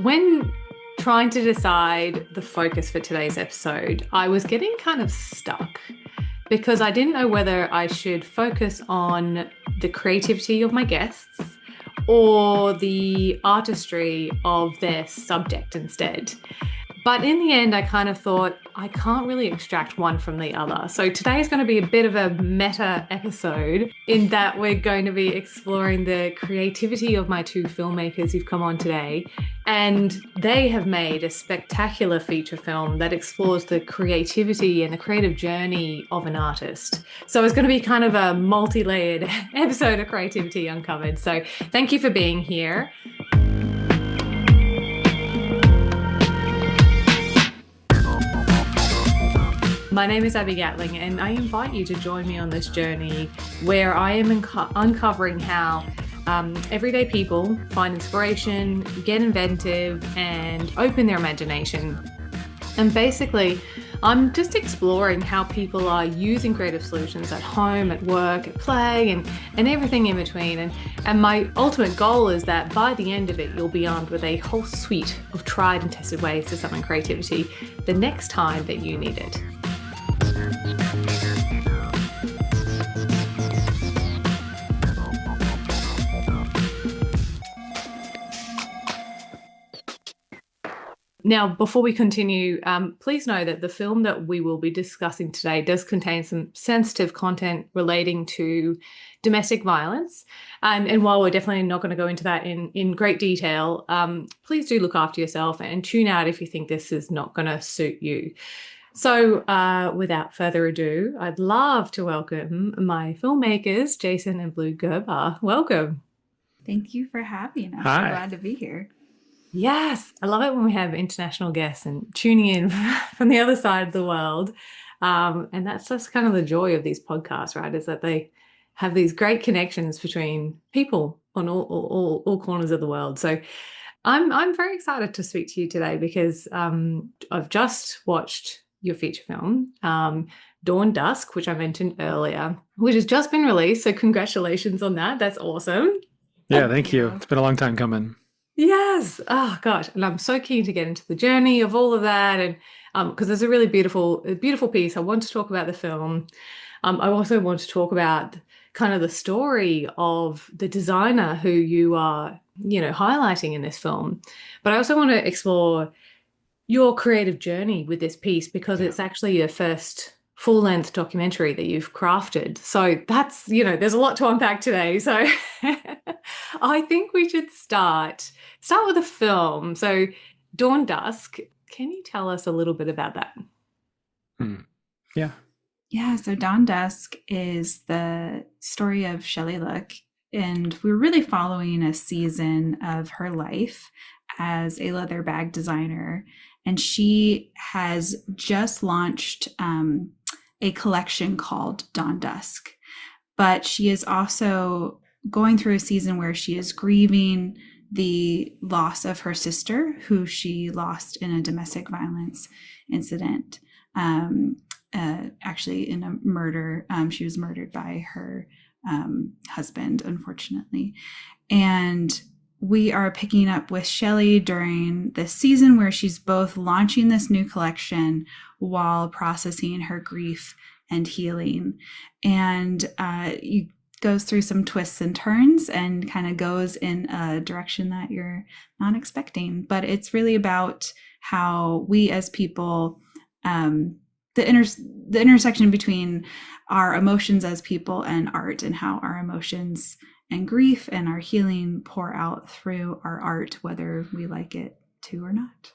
When trying to decide the focus for today's episode, I was getting kind of stuck because I didn't know whether I should focus on the creativity of my guests or the artistry of their subject instead. But in the end, I kind of thought I can't really extract one from the other. So today is going to be a bit of a meta episode in that we're going to be exploring the creativity of my two filmmakers who've come on today. And they have made a spectacular feature film that explores the creativity and the creative journey of an artist. So it's going to be kind of a multi-layered episode of Creativity Uncovered. So thank you for being here. My name is Abi Gatling, and I invite you to join me on this journey where I am uncovering how everyday people find inspiration, get inventive, and open their imagination. And basically, I'm just exploring how people are using creative solutions at home, at work, at play, and everything in between. And my ultimate goal is that by the end of it, you'll be armed with a whole suite of tried and tested ways to summon creativity the next time that you need it. Now, before we continue, please know that the film that we will be discussing today does contain some sensitive content relating to domestic violence. And while we're definitely not going to go into that in great detail, please do look after yourself and tune out if you think this is not going to suit you. So without further ado, I'd love to welcome my filmmakers, Jason and Blue Gerber. Welcome. Thank you for having us. Hi. I'm glad to be here. Yes, I love it when we have international guests and tuning in from the other side of the world. And that's just kind of the joy of these podcasts, right? Is that they have these great connections between people on all corners of the world. So I'm very excited to speak to you today because I've just watched your feature film, Dawn Dusk, which I mentioned earlier, which has just been released. So congratulations on that. That's awesome. Yeah, thank you. It's been a long time coming. Yes. Oh gosh. And I'm so keen to get into the journey of all of that. And because there's a really beautiful piece. I want to talk about the film. I also want to talk about kind of the story of the designer who you are, highlighting in this film. But I also want to explore your creative journey with this piece because it's actually your first full-length documentary that you've crafted. So that's, there's a lot to unpack today. So I think we should start with a film. So Dawn Dusk, can you tell us a little bit about that? Yeah. Yeah, so Dawn Dusk is the story of Chellie Look, and we're really following a season of her life as a leather bag designer. And she has just launched a collection called Dawn Dusk. But she is also going through a season where she is grieving the loss of her sister, who she lost in a domestic violence incident. Actually, in a murder, she was murdered by her husband, unfortunately. And we are picking up with Chellie during this season where she's both launching this new collection while processing her grief and healing. And it goes through some twists and turns and kind of goes in a direction that you're not expecting. But it's really about how we as people, the intersection between our emotions as people and art, and how our emotions and grief and our healing pour out through our art, whether we like it to or not.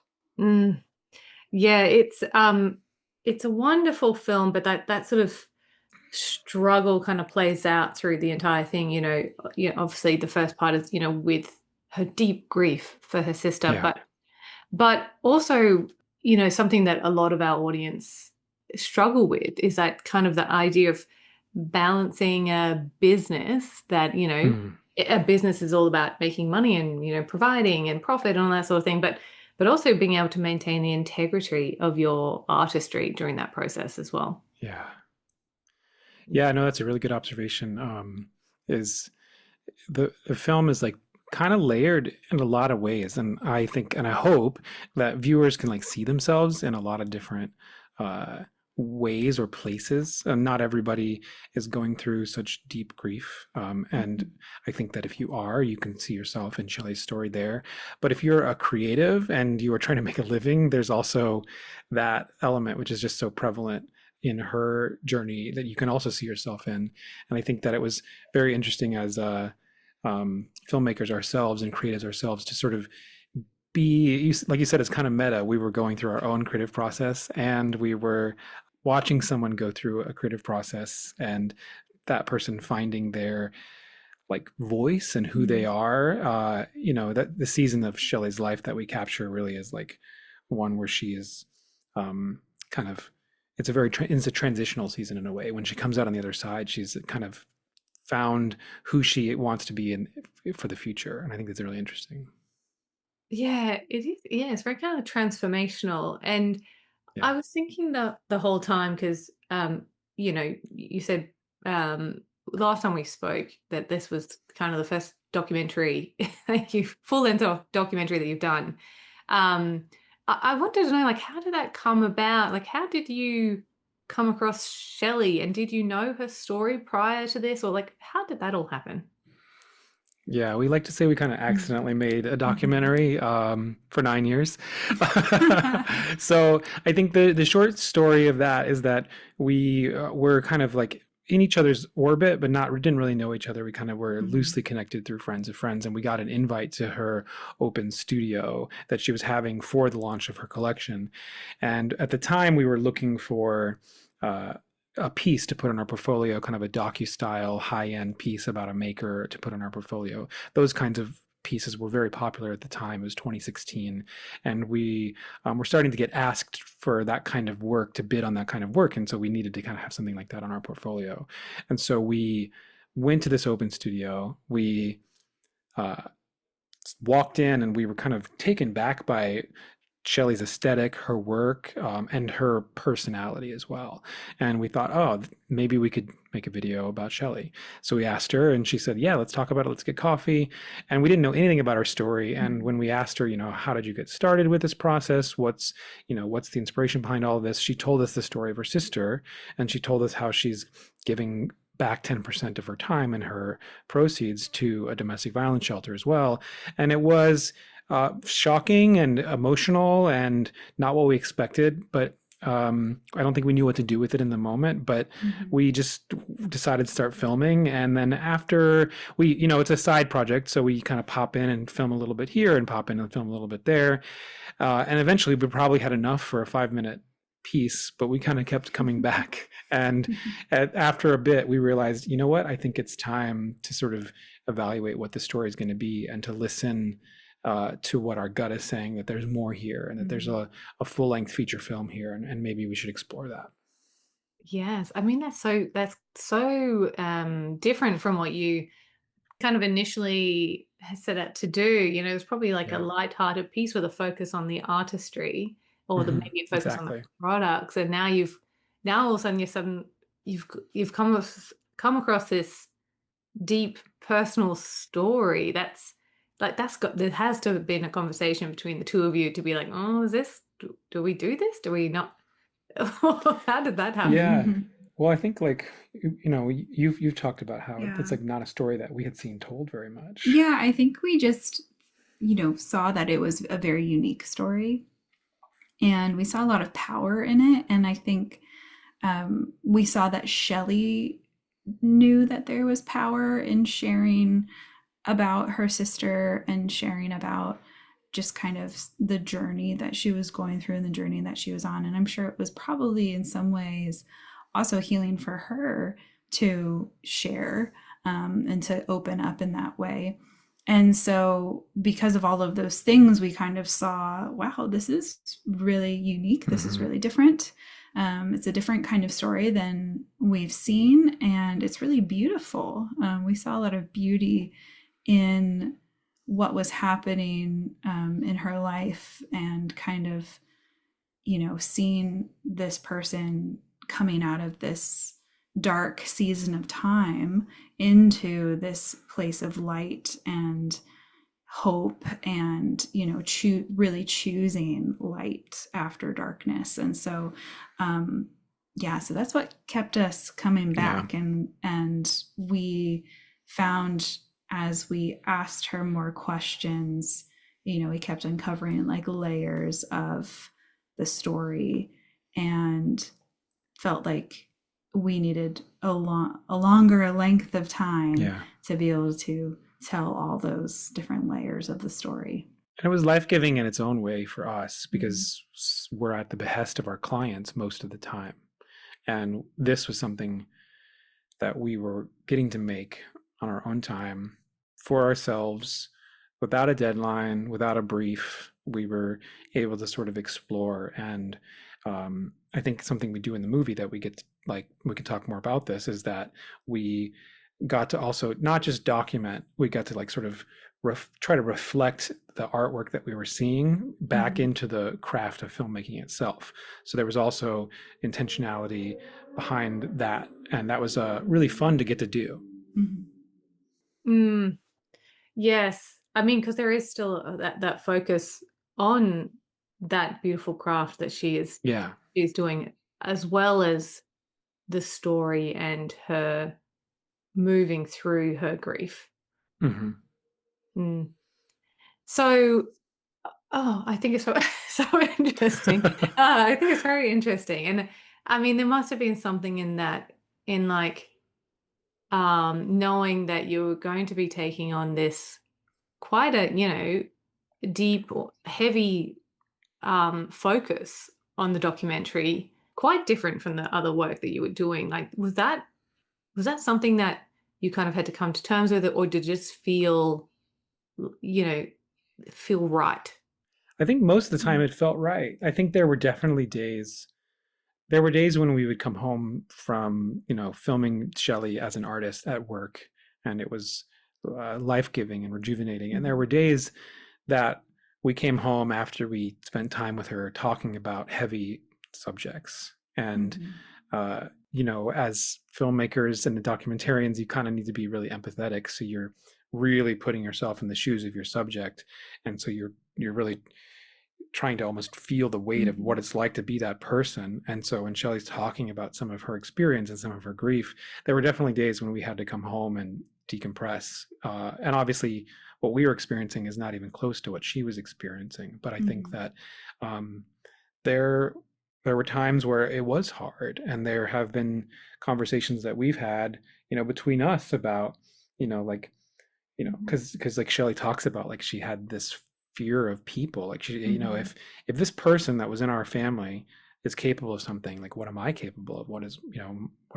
Yeah, it's a wonderful film, but that sort of struggle kind of plays out through the entire thing. Obviously the first part is with her deep grief for her sister, Yeah. but also something that a lot of our audience struggle with is that kind of the idea of balancing a business that a business is all about making money and providing and profit and all that sort of thing, but also being able to maintain the integrity of your artistry during that process as well. Yeah, no, that's a really good observation. Is the film is like kind of layered in a lot of ways. And I think, and I hope that viewers can like see themselves in a lot of different uh, ways or places. And not everybody is going through such deep grief. And I think that if you are, you can see yourself in Chelle's story there. But if you're a creative and you are trying to make a living, there's also that element, which is just so prevalent in her journey that you can also see yourself in. And I think that it was very interesting as filmmakers ourselves and creatives ourselves to sort of be, like you said, it's kind of meta. We were going through our own creative process and we were watching someone go through a creative process and that person finding their like voice and who they are. That the season of Chelle's life that we capture really is like one where she is kind of, it's a transitional season in a way. When she comes out on the other side, she's kind of found who she wants to be in for the future. And I think that's really interesting. Yeah, it is. Yeah, it's very kind of transformational. And I was thinking that the whole time, because, you said last time we spoke that this was kind of the first documentary, full-length documentary that you've done. I wanted to know, like, how did that come about? Like, how did you come across Chellie, and did you know her story prior to this, or like, how did that all happen? Yeah, we like to say we kind of accidentally made a documentary for 9 years. So I think the short story of that is that we were kind of like in each other's orbit, but didn't really know each other. We kind of were loosely connected through friends of friends, and we got an invite to her open studio that she was having for the launch of her collection. And at the time, we were looking for a piece to put on our portfolio, kind of a docu-style high-end piece about a maker to put on our portfolio. Those kinds of pieces were very popular at the time. It was 2016, and we were starting to get asked for that kind of work, to bid on that kind of work, and so we needed to kind of have something like that on our portfolio. And so we went to this open studio. We walked in, and we were kind of taken back by Chelle's aesthetic, her work, and her personality as well. And we thought, oh, maybe we could make a video about Chellie. So we asked her, and she said, yeah, let's talk about it. Let's get coffee. And we didn't know anything about her story. And when we asked her, how did you get started with this process? What's the inspiration behind all of this? She told us the story of her sister, and she told us how she's giving back 10% of her time and her proceeds to a domestic violence shelter as well. And it was shocking and emotional and not what we expected, but I don't think we knew what to do with it in the moment, but we just decided to start filming. And then after it's a side project, so we kind of pop in and film a little bit here and pop in and film a little bit there. And eventually we probably had enough for a 5-minute piece, but we kind of kept coming back. And after a bit, we realized, you know what, I think it's time to sort of evaluate what the story is going to be and to listen to what our gut is saying, that there's more here and that there's a full-length feature film here, and maybe we should explore that. Yes, I mean, that's so different from what you kind of initially set out to do. It's probably like a light-hearted piece with a focus on the artistry, or maybe a focus on the products. And now all of a sudden you've come across this deep personal story that's like, there has to have been a conversation between the two of you to be like, oh, do we do this? Do we not? How did that happen? Yeah. Well, I think like, you've talked about how it's like not a story that we had seen told very much. Yeah, I think we just, saw that it was a very unique story, and we saw a lot of power in it. And I think we saw that Chellie knew that there was power in sharing about her sister and sharing about just kind of the journey that she was going through and the journey that she was on. And I'm sure it was probably in some ways also healing for her to share and to open up in that way. And so because of all of those things, we kind of saw, wow, this is really unique. This is really different. It's a different kind of story than we've seen, and it's really beautiful. We saw a lot of beauty in what was happening in her life, and kind of, seeing this person coming out of this dark season of time into this place of light and, hope and, really choosing light after darkness. And so, so that's what kept us coming back. And we found, as we asked her more questions, we kept uncovering like layers of the story, and felt like we needed a longer length of time to be able to tell all those different layers of the story. And it was life-giving in its own way for us, because we're at the behest of our clients most of the time. And this was something that we were getting to make on our own time for ourselves, without a deadline, without a brief. We were able to sort of explore. And I think something we do in the movie that we could talk more about this, is that we got to also not just document, we got to like sort of try to reflect the artwork that we were seeing back into the craft of filmmaking itself. So there was also intentionality behind that, and that was really fun to get to do. Yes, I mean, because there is still that focus on that beautiful craft that she's doing, as well as the story and her moving through her grief. So, I think it's so interesting. I think it's very interesting. And I mean, there must have been something in that, in like knowing that you're going to be taking on this quite a, deep or heavy focus on the documentary, quite different from the other work that you were doing. Like, was that something that you kind of had to come to terms with, or did it just feel right? I think most of the time it felt right. I think there were definitely days. There were days when we would come home from, filming Chellie as an artist at work, and it was life-giving and rejuvenating. And there were days that we came home after we spent time with her talking about heavy subjects. And, as filmmakers and documentarians, you kind of need to be really empathetic. So you're really putting yourself in the shoes of your subject. And so you're really trying to almost feel the weight of what it's like to be that person. And so when Chellie's talking about some of her experience and some of her grief, there were definitely days when we had to come home and decompress. And obviously what we were experiencing is not even close to what she was experiencing. But I think that there were times where it was hard, and there have been conversations that we've had, between us about, because like Chellie talks about, like, she had this fear of people, like she, if this person that was in our family is capable of something, like, what am I capable of? What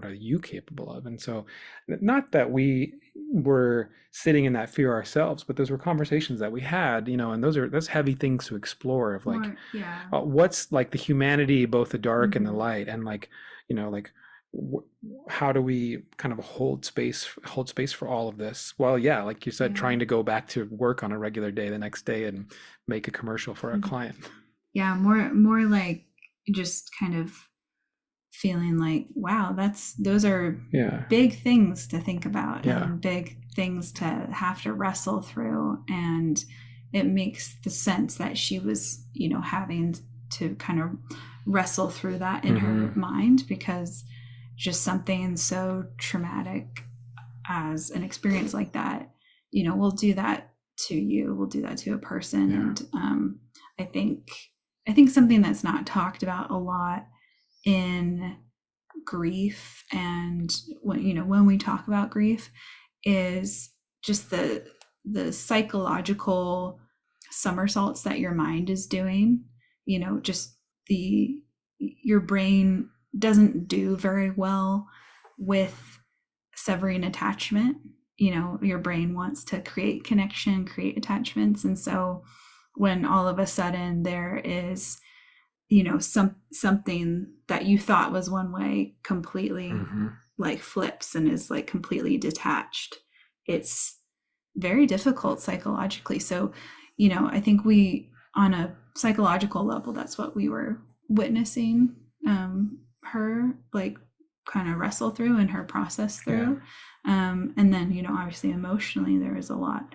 are you capable of? And so, not that we were sitting in that fear ourselves, but those were conversations that we had, and that's heavy things to explore, of like, what's like the humanity, both the dark and the light, and like, how do we kind of hold space for all of this? Well, like you said, trying to go back to work on a regular day the next day and make a commercial for a client. More like just kind of feeling like, wow, those are big things to think about, and big things to have to wrestle through. And it makes the sense that she was, having to kind of wrestle through that in her mind, because just something so traumatic as an experience like that, will do that to you, will do that to a person. And I think something that's not talked about a lot in grief, and when we talk about grief, is just the psychological somersaults that your mind is doing. Just your brain doesn't do very well with severing attachment. Your brain wants to create connection, create attachments. And so when all of a sudden there is, something that you thought was one way completely like flips and is like completely detached, it's very difficult psychologically. So, I think we, on a psychological level, that's what we were witnessing her like kind of wrestle through and her process through. And then, obviously emotionally there was a lot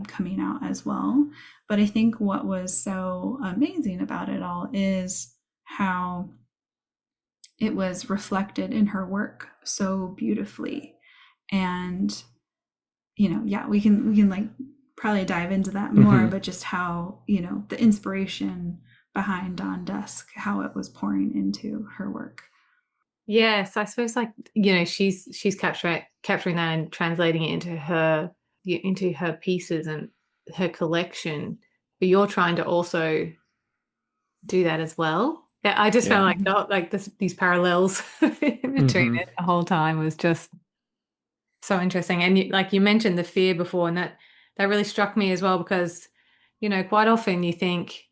coming out as well. But I think what was so amazing about it all is how it was reflected in her work so beautifully. And we can like probably dive into that more, but just how the inspiration behind Dawn Dusk, how it was pouring into her work. Yes, I suppose she's capturing that and translating it into her pieces and her collection, but you're trying to also do that as well. Yeah, I just found these parallels in between it the whole time was just so interesting. And you mentioned the fear before, and that really struck me as well, because quite often you think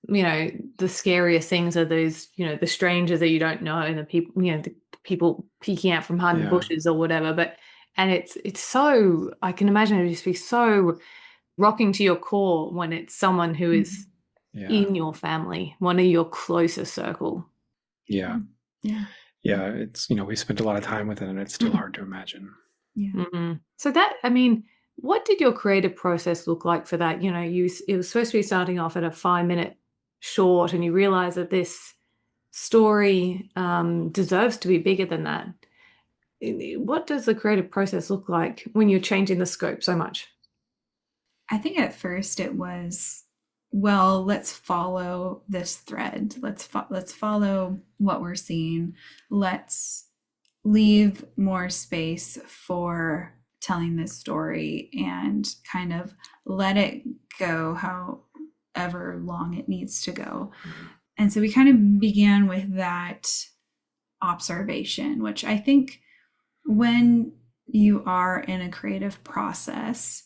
the scariest things are those the strangers that you don't know, and the people the people peeking out from behind the bushes or whatever. And it's so, I can imagine it would just be so rocking to your core when it's someone who is in your family, one of your closest circle. It's we spent a lot of time with it, and it's still hard to imagine. So what did your creative process look like for that? It was supposed to be starting off at a 5-minute short, and you realize that this story deserves to be bigger than that. What does the creative process look like when you're changing the scope so much? I think at first it was, well, let's follow this thread. Let's follow what we're seeing. Let's leave more space for telling this story and kind of let it go however long it needs to go. And so we kind of began with that observation, which I think when you are in a creative process,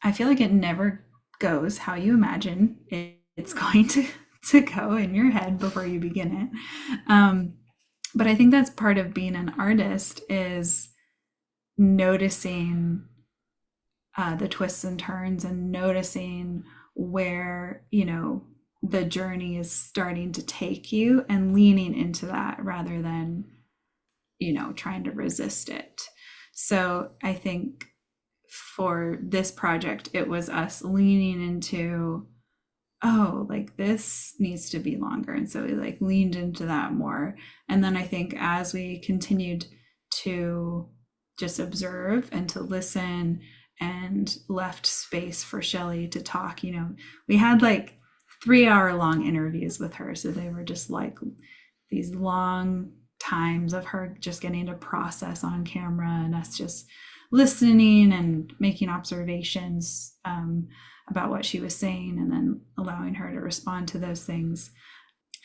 I feel like it never goes how you imagine it's going to go in your head before you begin it. But I think that's part of being an artist, is noticing the twists and turns, and noticing where the journey is starting to take you, and leaning into that rather than trying to resist it. So I think for this project, it was us leaning into, this needs to be longer, and so we leaned into that more. And then I think as we continued to just observe and to listen and left space for Chellie to talk, we had 3-hour-long interviews with her, so they were just these long times of her just getting to process on camera, and us just listening and making observations about what she was saying, and then allowing her to respond to those things.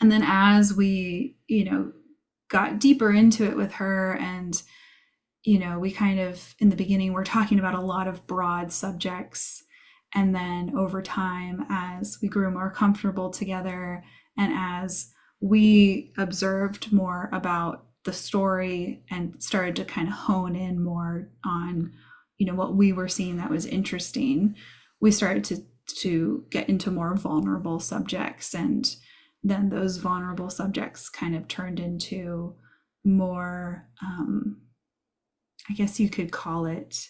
And then as we got deeper into it with her, and we kind of, in the beginning, we're talking about a lot of broad subjects, and then over time, as we grew more comfortable together, and as we observed more about the story and started to kind of hone in more on what we were seeing that was interesting, we started to get into more vulnerable subjects. And then those vulnerable subjects kind of turned into more, I guess you could call it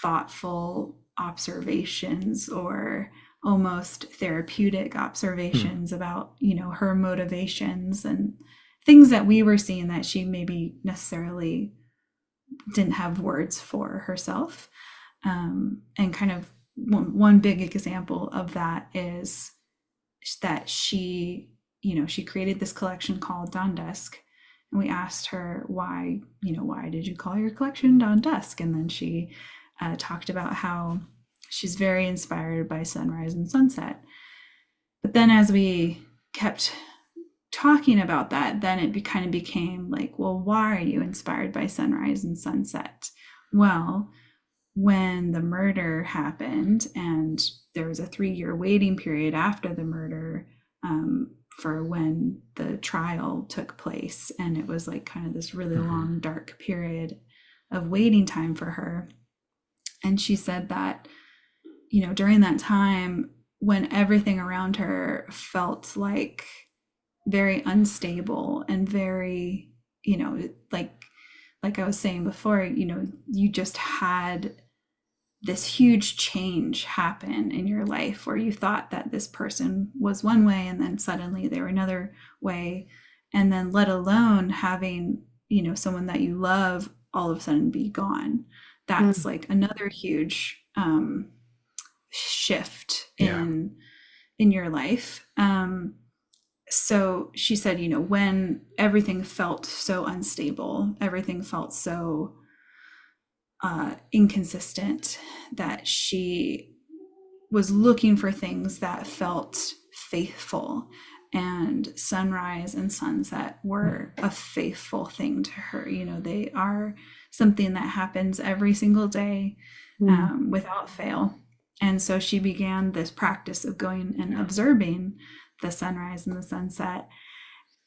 thoughtful observations, or almost therapeutic observations about her motivations and things that we were seeing that she maybe necessarily didn't have words for herself. And kind of one big example of that is that she created this collection called Dawn Dusk, and we asked her why did you call your collection Dawn Dusk? And then she talked about how she's very inspired by sunrise and sunset. But then as we kept talking about that, then it kind of became well, why are you inspired by sunrise and sunset? Well, when the murder happened, and there was a 3-year waiting period after the murder for when the trial took place, and it was kind of this really long, dark period of waiting time for her. And she said that during that time, when everything around her felt very unstable and very like I was saying before, you just had this huge change happen in your life where you thought that this person was one way and then suddenly they were another way. And then let alone having, someone that you love all of a sudden be gone. That's like another huge shift in your life. So she said, when everything felt so unstable, everything felt so inconsistent, that she was looking for things that felt faithful, and sunrise and sunset were a faithful thing to her. They are something that happens every single day without fail. And so she began this practice of going and observing the sunrise and the sunset.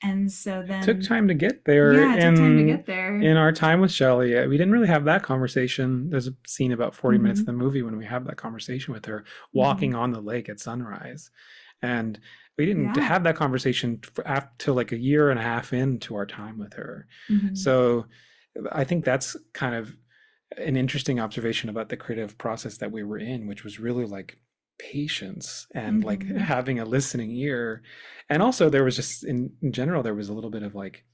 And so then it took time to get there. Yeah, it took time to get there. In our time with Chellie, we didn't really have that conversation. There's a scene about 40 minutes of the movie when we have that conversation with her walking on the lake at sunrise. And we didn't have that conversation till like a year and a half into our time with her. So I think that's kind of an interesting observation about the creative process that we were in, which was really like patience and like having a listening ear. And also there was just in general, there was a little bit of like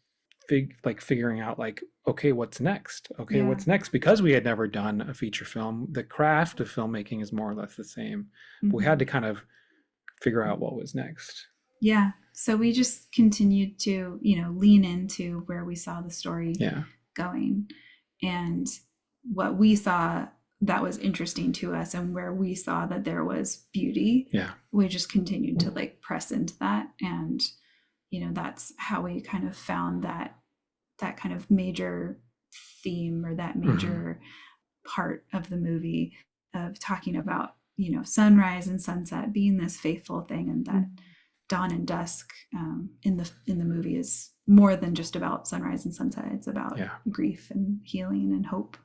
figuring out like, okay, what's next? What's next? Because we had never done a feature film, the craft of filmmaking is more or less the same. But we had to kind of figure out what was next. Yeah. So we just continued to, lean into where we saw the story going, and what we saw that was interesting to us, and where we saw that there was beauty. We just continued to like press into that. And, that's how we kind of found that kind of major theme, or that major part of the movie, of talking about, sunrise and sunset being this faithful thing, and that dawn and dusk in the movie is more than just about sunrise and sunset. It's about grief and healing and hope.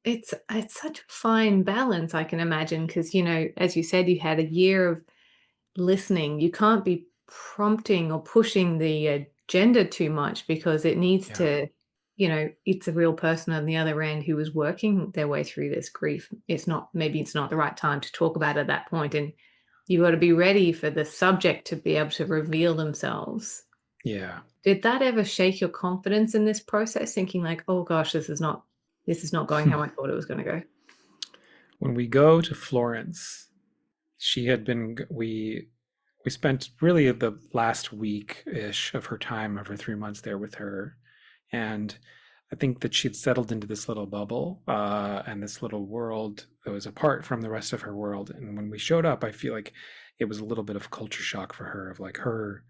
It's such a fine balance, I can imagine, because as you said, you had a year of listening. You can't be prompting or pushing the agenda too much, because it needs to, it's a real person on the other end who is working their way through this grief. Maybe it's not the right time to talk about it at that point, and you got to be ready for the subject to be able to reveal themselves. Did that ever shake your confidence in this process, thinking like, oh gosh, this is not going how I thought it was going to go? When we go to Florence, we spent really the last week-ish of her time, of her 3 months there with her. And I think that she'd settled into this little bubble and this little world that was apart from the rest of her world. And when we showed up, I feel like it was a little bit of culture shock for her, of like her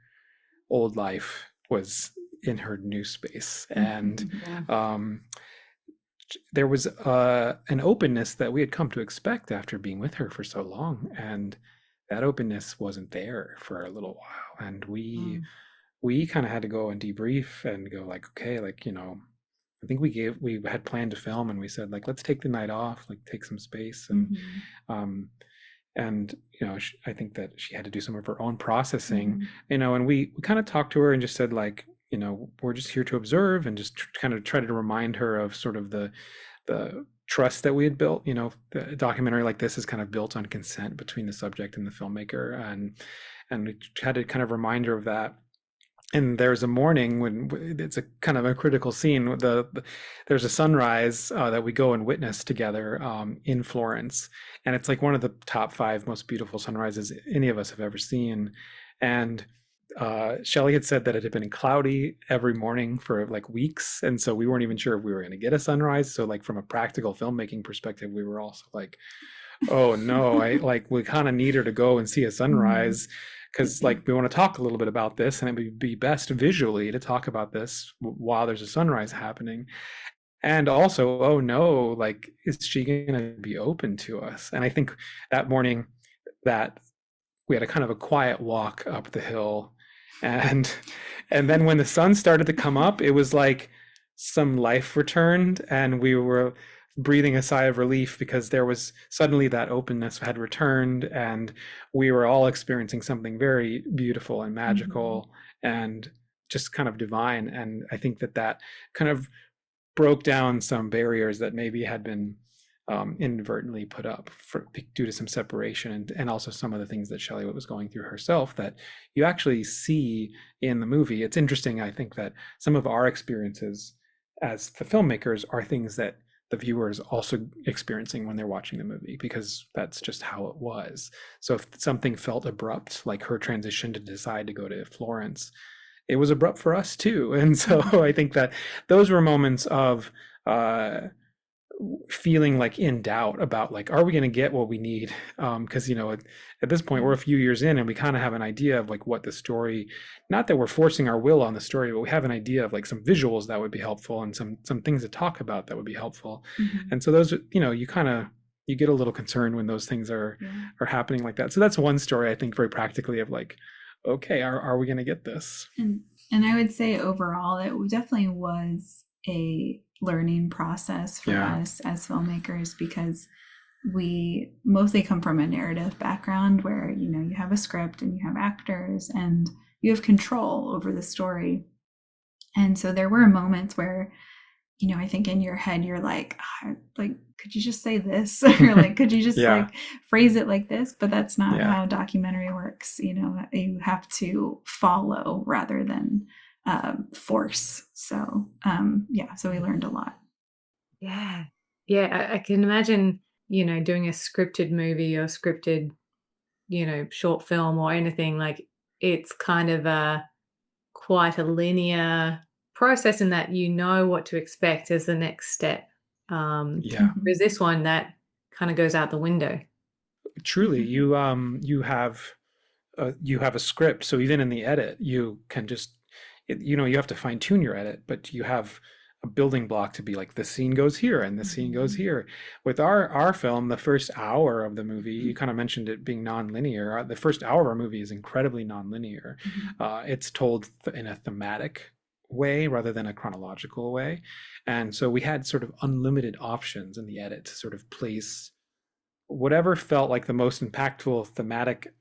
old life was in her new space. And there was an openness that we had come to expect after being with her for so long. And that openness wasn't there for a little while. And we kind of had to go and debrief and go like, okay, like, I think we had planned to film, and we said like, let's take the night off, like take some space. And, I think that she had to do some of her own processing, and we kind of talked to her and just said like, we're just here to observe, and just kind of try to remind her of sort of the trust that we had built. The documentary like this is kind of built on consent between the subject and the filmmaker, and we had to kind of remind her of that. And there's a morning when it's a kind of a critical scene. There's a sunrise that we go and witness together in Florence, and it's like one of the top 5 most beautiful sunrises any of us have ever seen. And Chellie had said that it had been cloudy every morning for like weeks, and so we weren't even sure if we were going to get a sunrise. So like from a practical filmmaking perspective, we were also like, oh no, we kind of need her to go and see a sunrise, because like we want to talk a little bit about this, and it would be best visually to talk about this while there's a sunrise happening. And also, oh no, like, is she going to be open to us? And I think that morning that we had a kind of a quiet walk up the hill, and then when the sun started to come up, it was like some life returned, and we were breathing a sigh of relief, because there was suddenly that openness had returned, and we were all experiencing something very beautiful and magical and just kind of divine. And I think that kind of broke down some barriers that maybe had been inadvertently put up due to some separation, and also some of the things that Chellie was going through herself that you actually see in the movie. It's interesting, I think, that some of our experiences as the filmmakers are things that the viewer is also experiencing when they're watching the movie, because that's just how it was. So if something felt abrupt, like her transition to decide to go to Florence, it was abrupt for us too. And so I think that those were moments of feeling like in doubt about, like, are we going to get what we need? Because at this point we're a few years in and we kind of have an idea of like what the story, not that we're forcing our will on the story, but we have an idea of like some visuals that would be helpful and some things to talk about that would be helpful. And so those, you get a little concerned when those things are happening like that. So that's one story, I think, very practically, of like, okay, are we going to get this? And I would say overall it definitely was a learning process for us as filmmakers, because we mostly come from a narrative background where you have a script and you have actors and you have control over the story. And so there were moments where I think in your head you're like, could you just say this? Or like, could you just like phrase it like this? But that's not how documentary works. You have to follow rather than force. So so we learned a lot. I can imagine doing a scripted movie or scripted short film or anything. Like, it's kind of quite a linear process in that what to expect as the next step. There's this one that kind of goes out the window. Truly, you have a script, so even in the edit you can just you have to fine tune your edit, but you have a building block to be like, the scene goes here and the scene goes here. With our film, the first hour of the movie, you kind of mentioned it being non-linear. The first hour of our movie is incredibly non-linear. It's told in a thematic way rather than a chronological way, and so we had sort of unlimited options in the edit to sort of place whatever felt like the most impactful thematic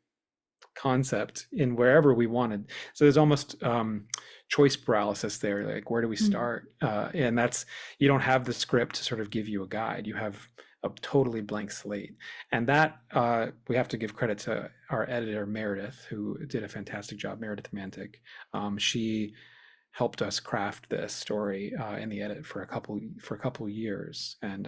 concept in wherever we wanted. So there's almost choice paralysis there, like, where do we start? And that's, you don't have the script to sort of give you a guide. You have a totally blank slate, and that we have to give credit to our editor Meredith, who did a fantastic job. Meredith Mantic, she helped us craft this story in the edit for a couple years. And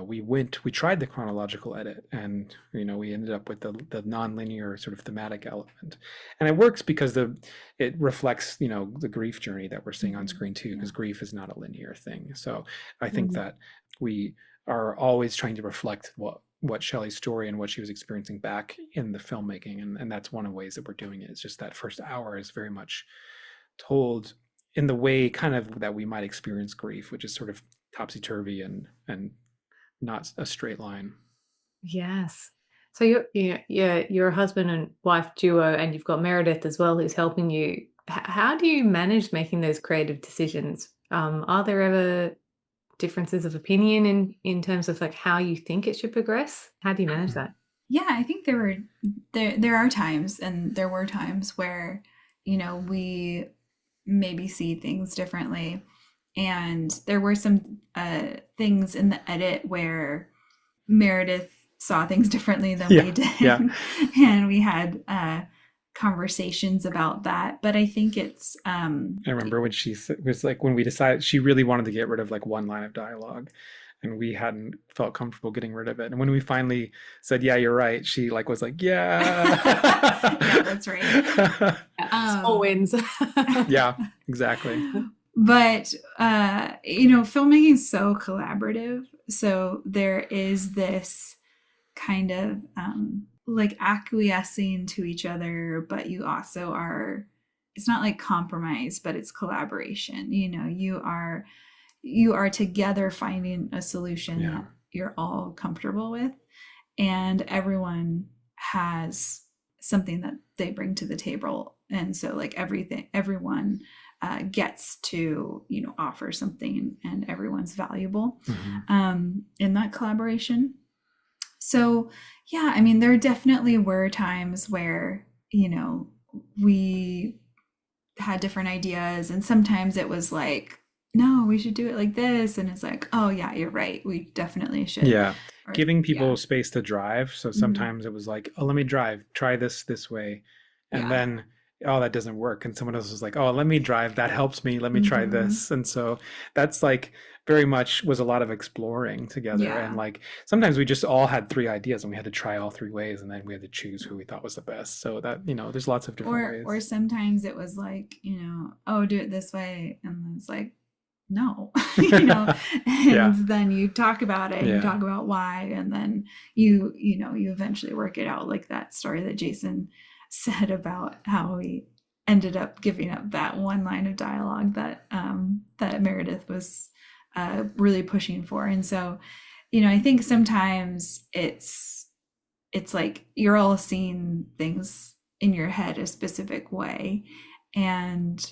we tried the chronological edit, and we ended up with the non-linear sort of thematic element, and it works because it reflects the grief journey that we're seeing on screen too, because grief is not a linear thing. So I think that we are always trying to reflect what Chellie's story and what she was experiencing back in the filmmaking, and that's one of the ways that we're doing it. It's just that first hour is very much told in the way kind of that we might experience grief, which is sort of topsy-turvy and not a straight line. Yes. So you're a husband and wife duo, and you've got Meredith as well, who's helping you. How do you manage making those creative decisions? Are there ever differences of opinion in terms of like how you think it should progress? How do you manage that? Yeah, I think there are times, and there were times where we maybe see things differently. And there were some things in the edit where Meredith saw things differently than we did. And we had conversations about that. But I think it's... I remember when she was like, when we decided, she really wanted to get rid of like one line of dialogue, and we hadn't felt comfortable getting rid of it. And when we finally said, yeah, you're right, she was like, yeah. Yeah, that's right. Small wins. Yeah, exactly. But, filmmaking is so collaborative. So there is this kind of like acquiescing to each other, but you also it's not like compromise, but it's collaboration. You are together finding a solution that you're all comfortable with, and everyone has something that they bring to the table. And so like everyone gets to offer something, and everyone's valuable in that collaboration. So there definitely were times where we had different ideas, and sometimes it was like no, we should do it like this. And it's like, oh yeah, you're right. We definitely should. Yeah. Or Giving yeah. people space to drive. So Mhm. sometimes it was like, oh, let me drive, try this way. And Yeah. then, oh, that doesn't work. And someone else was like, oh, let me drive. That helps me. Let me try Hmm. this. And so that's like very much was a lot of exploring together. And Yeah. like sometimes we just all had three ideas and we had to try all three ways. And then we had to choose who we thought was the best. So that, there's lots of different Or ways. sometimes it was like, oh, do it this way. And then it's like, no, you know, Yeah. and then you talk about it and you Yeah. talk about why, and then you eventually work it out, like that story that Jason said about how he ended up giving up that one line of dialogue that Meredith was really pushing for. And so, I think sometimes it's like you're all seeing things in your head a specific way, and